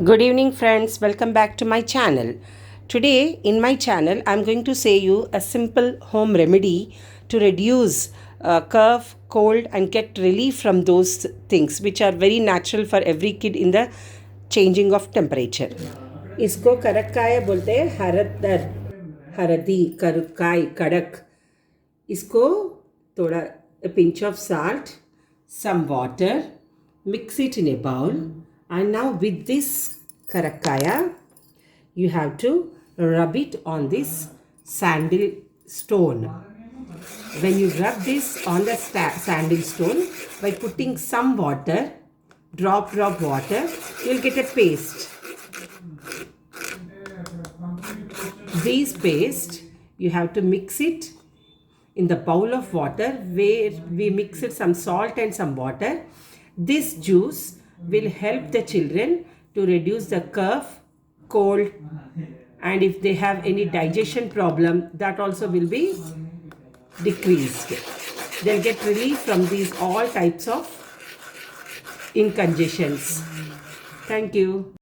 Good evening, friends. Welcome back to my channel. Today, in my channel, I'm going to say you a simple home remedy to reduce cough, cold, and get relief from those things which are very natural for every kid in the changing of temperature. इसको करक्काय बोलते हैं हरदर हरदी करुक्काय कड़क इसको थोड़ा a pinch of salt, some water, mix it in a bowl, and now with this karakaya, you have to rub it on this sandal stone. When you rub this on the sandal stone by putting some water, drop water, you'll get a paste. This paste, you have to mix it in the bowl of water where we mix it some salt and some water. This juice will help the children to reduce the cough, cold, and if they have any digestion problem, that also will be decreased. They'll get relief from these all types of incongestions. Thank you.